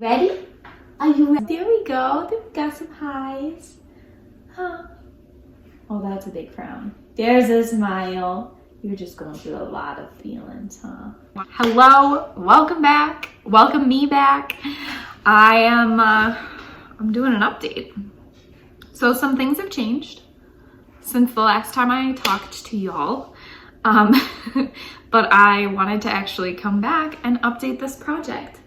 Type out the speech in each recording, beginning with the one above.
Ready? Are you ready? There we go. There we got some highs. Huh. Oh, that's a big frown. There's a smile. You're just going through a lot of feelings, huh? Hello, welcome back. Welcome me back. I'm doing an update. So some things have changed since the last time I talked to y'all. But I wanted to actually come back and update this project.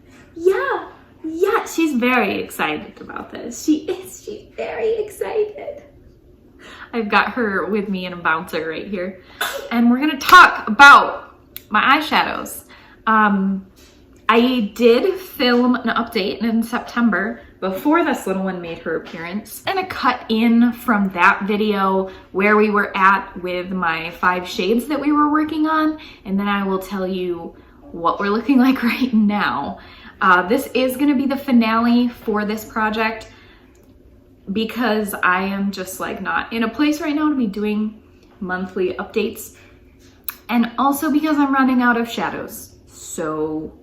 Yeah, she's very excited about this. She's very excited. I've got her with me in a bouncer right here. And we're gonna talk about my eyeshadows. I did film an update in September before this little one made her appearance. I'm gonna cut in from that video where we were at with my 5 shades that we were working on, and then I will tell you what we're looking like right now. This is gonna be the finale for this project because I am just like not in a place right now to be doing monthly updates, and also because I'm running out of shadows. So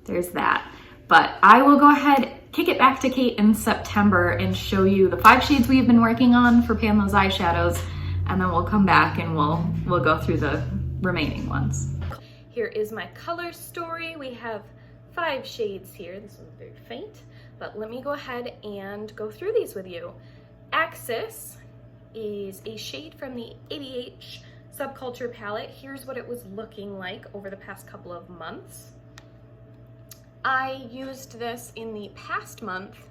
there's that. But I will go ahead, kick it back to Kate in September and show you the 5 shades we've been working on for Pan those eyeshadows, and then we'll come back and we'll go through the remaining ones. Here is my color story. We have 5 shades here. This one's very faint, but let me go ahead and go through these with you. Axis is a shade from the ABH Subculture palette. Here's what it was looking like over the past couple of months. I used this in the past month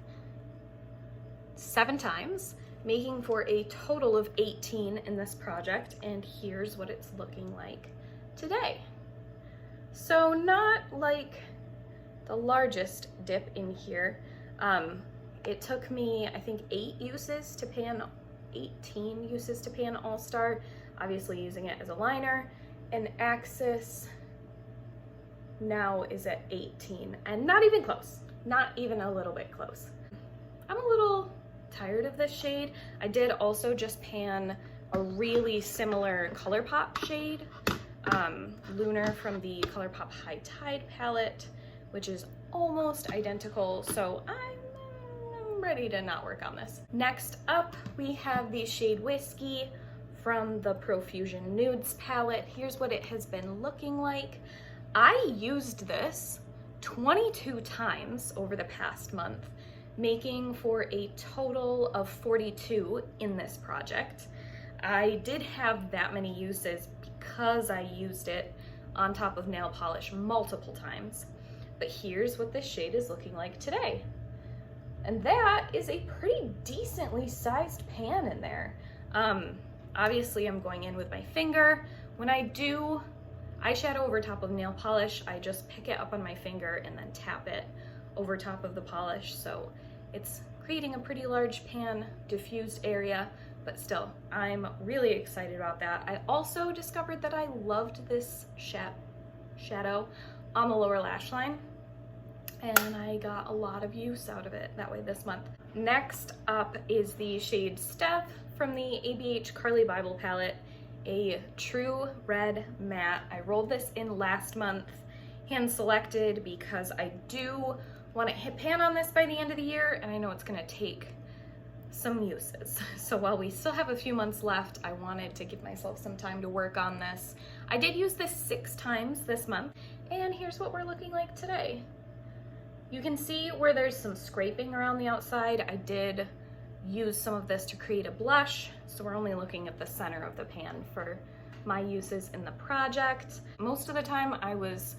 7 times, making for a total of 18 in this project, and here's what it's looking like today. So not like the largest dip in here. It took me, I think, 18 uses to pan All-Star, obviously using it as a liner, and Axis now is at 18, and not even close, not even a little bit close. I'm a little tired of this shade. I did also just pan a really similar ColourPop shade, Lunar from the ColourPop High Tide palette, which is almost identical, so I'm ready to not work on this. Next up, we have the shade Whiskey from the Profusion Nudes palette. Here's what it has been looking like. I used this 22 times over the past month, making for a total of 42 in this project. I did have that many uses because I used it on top of nail polish multiple times. But here's what this shade is looking like today. And that is a pretty decently sized pan in there. Obviously I'm going in with my finger. When I do eyeshadow over top of nail polish, I just pick it up on my finger and then tap it over top of the polish. So it's creating a pretty large pan diffused area, but still, I'm really excited about that. I also discovered that I loved this shadow on the lower lash line, and I got a lot of use out of it that way this month. Next up is the shade Stev from the ABH Carly Bible palette, a true red matte. I rolled this in last month, hand selected, because I do want to hit pan on this by the end of the year, and I know it's gonna take some uses. So while we still have a few months left, I wanted to give myself some time to work on this. I did use this 6 times this month, and here's what we're looking like today. You can see where there's some scraping around the outside. I did use some of this to create a blush, so we're only looking at the center of the pan for my uses in the project. Most of the time I was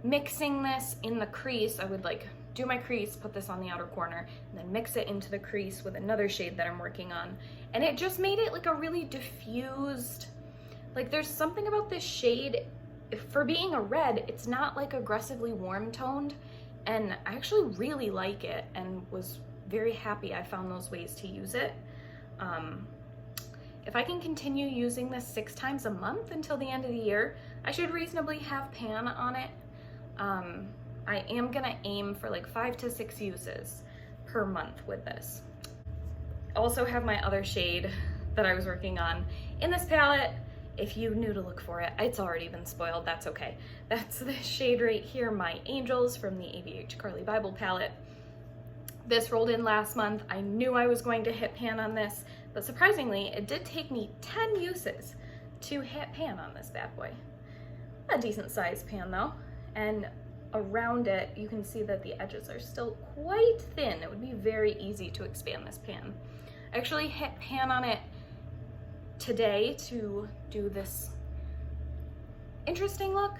mixing this in the crease. I would like do my crease, put this on the outer corner, and then mix it into the crease with another shade that I'm working on. And it just made it like a really diffused, like there's something about this shade, for being a red, it's not like aggressively warm toned, and I actually really like it and was very happy I found those ways to use it. If I can continue using this 6 times a month until the end of the year, I should reasonably have pan on it. I am gonna aim for like 5 to 6 uses per month with this. Also have my other shade that I was working on in this palette. If you knew to look for it, it's already been spoiled, that's okay. That's the shade right here, My Angels from the ABH Carly Bible palette. This rolled in last month. I knew I was going to hit pan on this, but surprisingly, it did take me 10 uses to hit pan on this bad boy. A decent sized pan though, and around it, you can see that the edges are still quite thin. It would be very easy to expand this pan. I actually hit pan on it today to do this interesting look.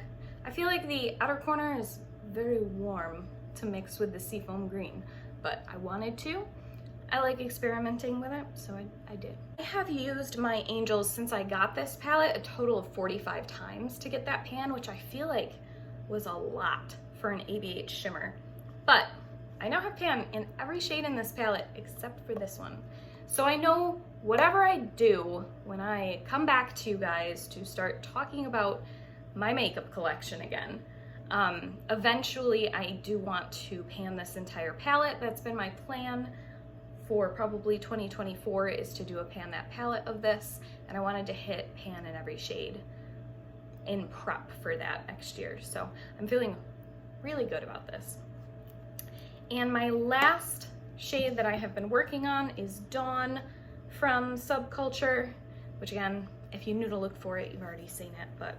I feel like the outer corner is very warm to mix with the seafoam green, but I wanted to. I like experimenting with it, so I did. I have used my Angels since I got this palette a total of 45 times to get that pan, which I feel like was a lot for an ABH shimmer. But I now have pan in every shade in this palette except for this one. So I know whatever I do when I come back to you guys to start talking about my makeup collection again, eventually I do want to pan this entire palette. That's been my plan for probably 2024, is to do a pan that palette of this, and I wanted to hit pan in every shade in prep for that next year. So I'm feeling really good about this. And my last shade that I have been working on is Dawn from Subculture, which again, if you knew to look for it, you've already seen it, but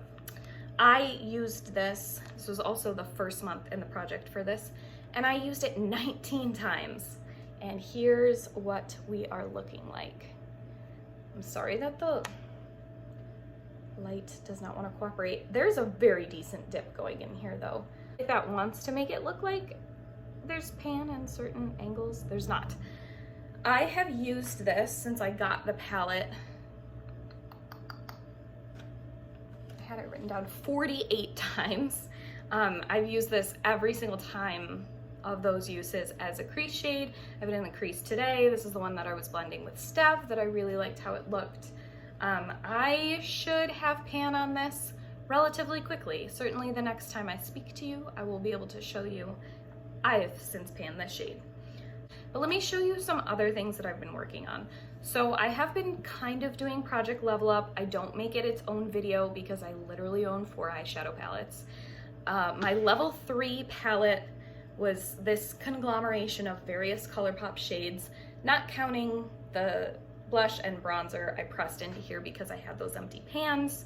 I used this. This was also the first month in the project for this, and I used it 19 times. And here's what we are looking like. I'm sorry that the light does not want to cooperate. There's a very decent dip going in here though. If that wants to make it look like there's pan in certain angles, there's not. I have used this since I got the palette. I had it written down 48 times. I've used this every single time of those uses as a crease shade. I have it in the crease today. This is the one that I was blending with Stev that I really liked how it looked. I should have pan on this relatively quickly. Certainly the next time I speak to you, I will be able to show you I have since panned this shade. But let me show you some other things that I've been working on. So I have been kind of doing Project Level Up. I don't make it its own video because I literally own 4 eyeshadow palettes. My level 3 palette was this conglomeration of various ColourPop shades, not counting the blush and bronzer I pressed into here because I had those empty pans.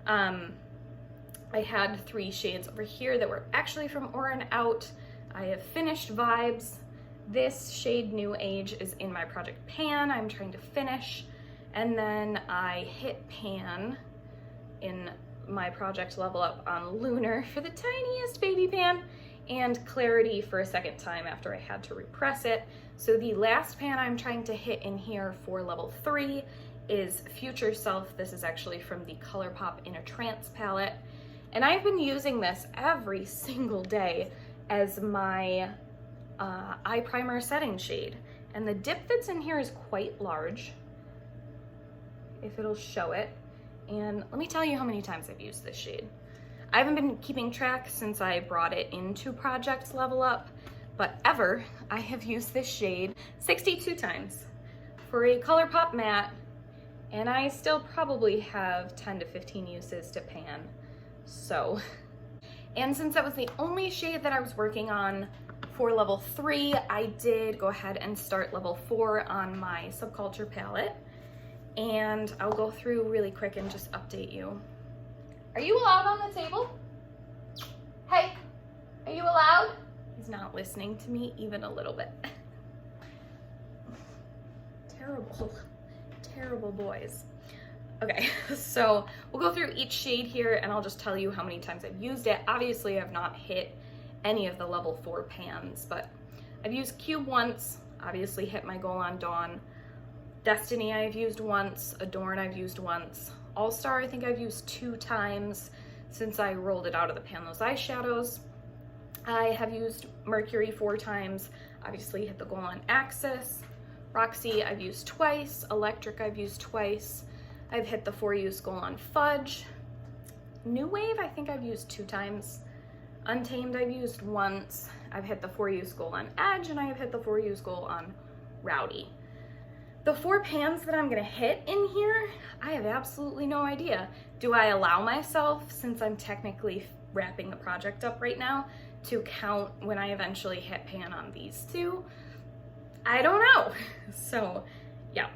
I had 3 shades over here that were actually from Orin Out. I have finished Vibes. This shade New Age is in my project pan. I'm trying to finish. And then I hit pan in my project Level Up on Lunar for the tiniest baby pan, and Clarity for a second time after I had to repress it. So the last pan I'm trying to hit in here for level 3 is Future Self. This is actually from the ColourPop In a Trance palette. And I've been using this every single day as my eye primer setting shade. And the dip that's in here is quite large, if it'll show it. And let me tell you how many times I've used this shade. I haven't been keeping track since I brought it into Project Level Up, but ever I have used this shade 62 times for a ColourPop matte, and I still probably have 10 to 15 uses to pan. So, and since that was the only shade that I was working on for level 3, I did go ahead and start level 4 on my Subculture palette, and I'll go through really quick and just update you. Are you allowed on the table? Hey, are you allowed? He's not listening to me even a little bit. Terrible, terrible boys. Okay, so we'll go through each shade here and I'll just tell you how many times I've used it. Obviously, I've not hit any of the level 4 pans, but I've used Cube once, obviously hit my goal on Dawn. Destiny I've used once, Adorn I've used once. All Star I think I've used 2 times since I rolled it out of the pan, those eyeshadows. I have used Mercury 4 times, obviously hit the goal on Axis. Roxy I've used twice, Electric I've used twice. I've hit the 4 use goal on Fudge. New Wave I think I've used 2 times. Untamed I've used once. I've hit the 4 use goal on Edge, and I have hit the 4 use goal on Rowdy. The 4 pans that I'm gonna hit in here, I have absolutely no idea. Do I allow myself, since I'm technically wrapping the project up right now, to count when I eventually hit pan on these 2? I don't know. So yeah,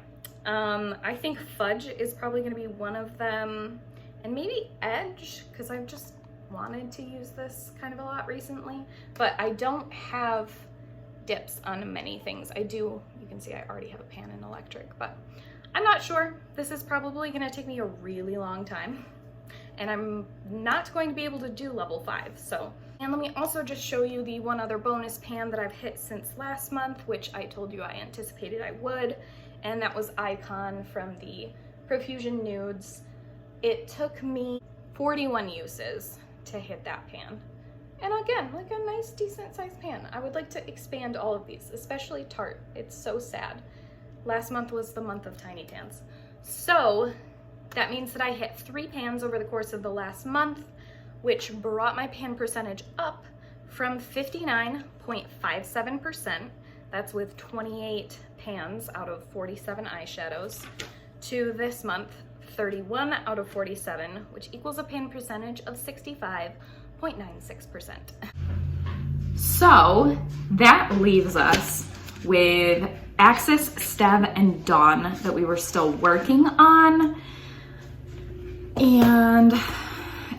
I think Fudge is probably gonna be one of them, and maybe Edge, because I've just wanted to use this kind of a lot recently, but I don't have dips on many things. I do, you can see I already have a pan in electric, but I'm not sure. This is probably gonna take me a really long time, and I'm not going to be able to do level 5, so. And let me also just show you the one other bonus pan that I've hit since last month, which I told you I anticipated I would, and that was Icon from the Profusion Nudes. It took me 41 uses to hit that pan. And again, like a nice decent sized pan. I would like to expand all of these, especially Tarte. It's so sad. Last month was the month of tiny pans. So that means that I hit 3 pans over the course of the last month, which brought my pan percentage up from 59.57%, that's with 28 pans out of 47 eyeshadows, to this month, 31 out of 47, which equals a pan percentage of 65.96%. So that leaves us with Axis, Stev, and Dawn that we were still working on. And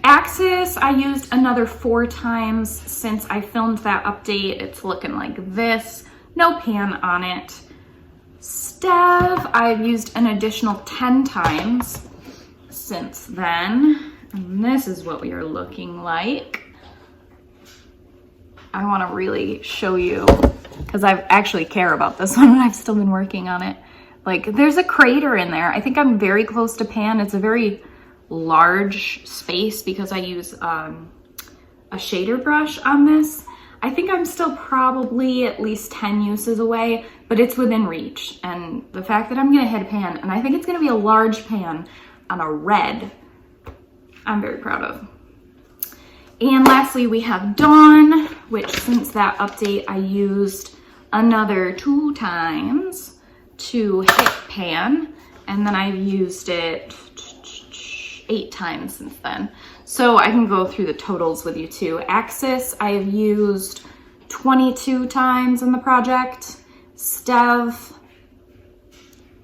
Axis, I used another 4 times since I filmed that update. It's looking like this, no pan on it. Stev, I've used an additional 10 times since then. And this is what we are looking like. I want to really show you, because I actually care about this one and I've still been working on it. Like, there's a crater in there. I think I'm very close to pan. It's a very large space because I use a shader brush on this. I think I'm still probably at least 10 uses away, but it's within reach. And the fact that I'm gonna hit a pan, and I think it's gonna be a large pan on a red, I'm very proud of. And lastly, we have Dawn, which since that update, I used another 2 times to hit pan, and then I've used it 8 times since then. So I can go through the totals with you too. Axis, I've used 22 times in the project. Stev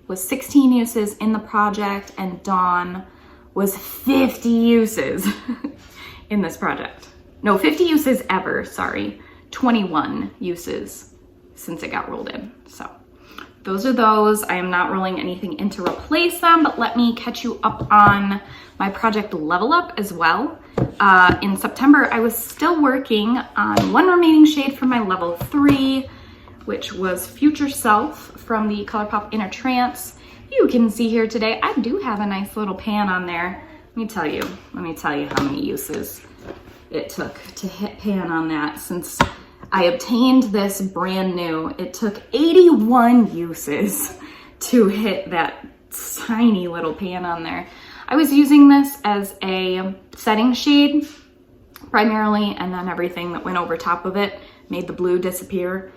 was 16 uses in the project, and Dawn was 50 uses in this project. No, 50 uses ever, sorry. 21 uses since it got rolled in, so. Those are those. I am not rolling anything in to replace them, but let me catch you up on my project Level Up as well. In September, I was still working on one remaining shade for my level 3, which was Future Self from the ColourPop Inner Trance. You can see here today, I do have a nice little pan on there. Let me tell you how many uses it took to hit pan on that since I obtained this brand new. It took 81 uses to hit that tiny little pan on there. I was using this as a setting shade primarily, and then everything that went over top of it made the blue disappear.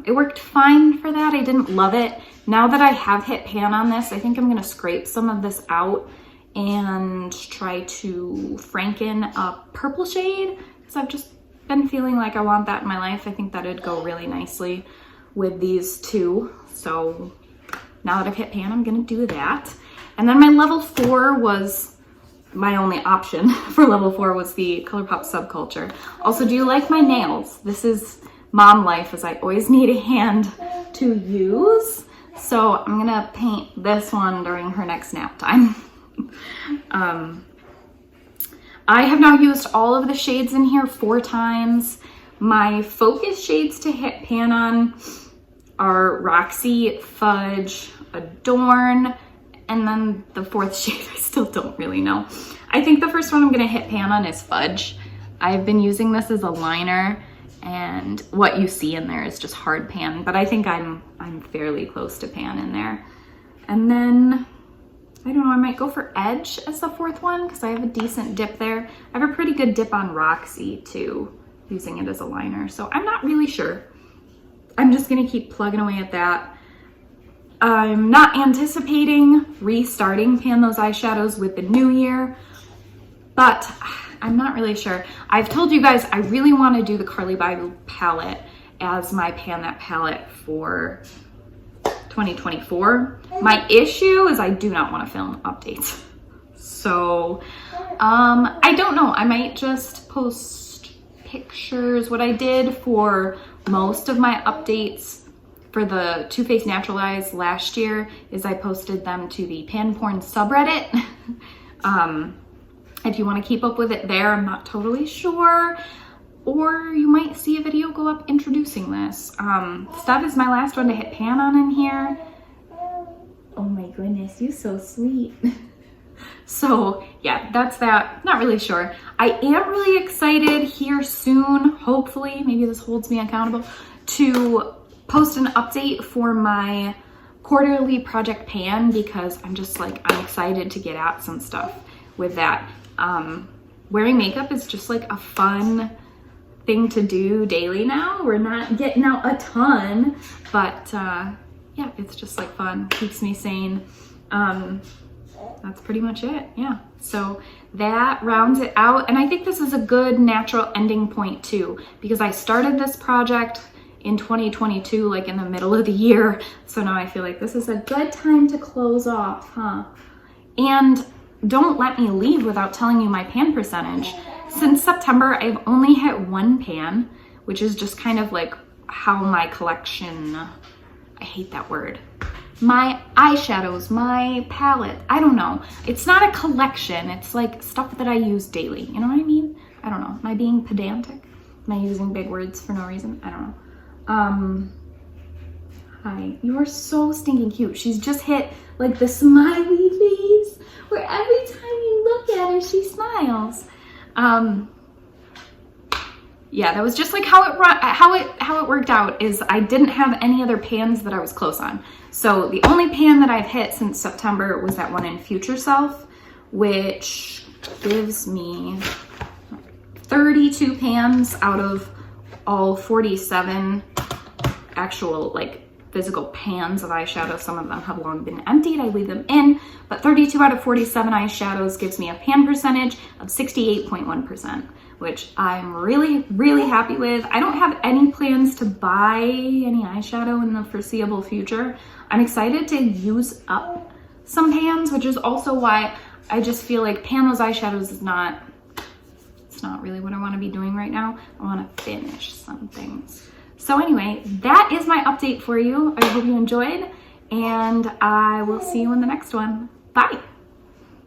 It worked fine for that. I didn't love it. Now that I have hit pan on this, I think I'm gonna scrape some of this out and try to franken a purple shade, because I've just been feeling like I want that in my life. I think that'd go really nicely with these two. So now that I've hit pan, I'm gonna do that. And then my level 4 was my only option for level 4 was the ColourPop Subculture. Also, do you like my nails? This is mom life, as I always need a hand to use. So I'm gonna paint this one during her next nap time. I have now used all of the shades in here 4 times. My focus shades to hit pan on are Roxy, Fudge, Adorn, and then the 4th shade I still don't really know. I think the first one I'm gonna hit pan on is Fudge. I've been using this as a liner, and what you see in there is just hard pan, but I think I'm fairly close to pan in there. And then, I don't know, I might go for Edge as the 4th one because I have a decent dip there. I have a pretty good dip on Roxy too, using it as a liner. So I'm not really sure. I'm just gonna keep plugging away at that. I'm not anticipating restarting Pan Those Eyeshadows with the new year, but I'm not really sure. I've told you guys I really want to do the Carly Bible palette, as my Pan That palette for 2024. My issue is I do not want to film updates. So I don't know, I might just post pictures. What I did for most of my updates for the Too Faced Natural Eyes last year is I posted them to the Pan Porn subreddit. If you want to keep up with it there, I'm not totally sure. Or you might see a video go up introducing this. Stev is my last one to hit pan on in here. Oh my goodness, you're so sweet. So yeah, that's that. Not really sure. I am really excited here soon, hopefully, maybe this holds me accountable, to post an update for my quarterly project pan, because I'm excited to get at some stuff with that. Wearing makeup is just like a fun thing to do daily now. We're not getting out a ton, but yeah, it's just like fun, keeps me sane. That's pretty much it. Yeah, so that rounds it out, and I think this is a good natural ending point too, because I started this project in 2022, like in the middle of the year, so now I feel like this is a good time to close off, huh? And don't let me leave without telling you my pan percentage. Since September, I've only hit one pan, which is just kind of like how my collection, I hate that word, my eyeshadows, my palette, I don't know. It's not a collection, it's like stuff that I use daily, you know what I mean? I don't know, am I being pedantic? Am I using big words for no reason? I don't know. Hi, you are so stinking cute. She's just hit like the smiley face where every time you look at her, she smiles. Yeah, that was just like how it worked out is I didn't have any other pans that I was close on. So the only pan that I've hit since September was that one in Future Self, which gives me 32 pans out of all 47 actual like physical pans of eyeshadow. Some of them have long been emptied, I leave them in, but 32 out of 47 eyeshadows gives me a pan percentage of 68.1%, which I'm really, really happy with. I don't have any plans to buy any eyeshadow in the foreseeable future. I'm excited to use up some pans, which is also why I just feel like pan those eyeshadows is not, it's not really what I want to be doing right now. I want to finish some things. So anyway, that is my update for you. I hope you enjoyed, and I will see you in the next one. Bye.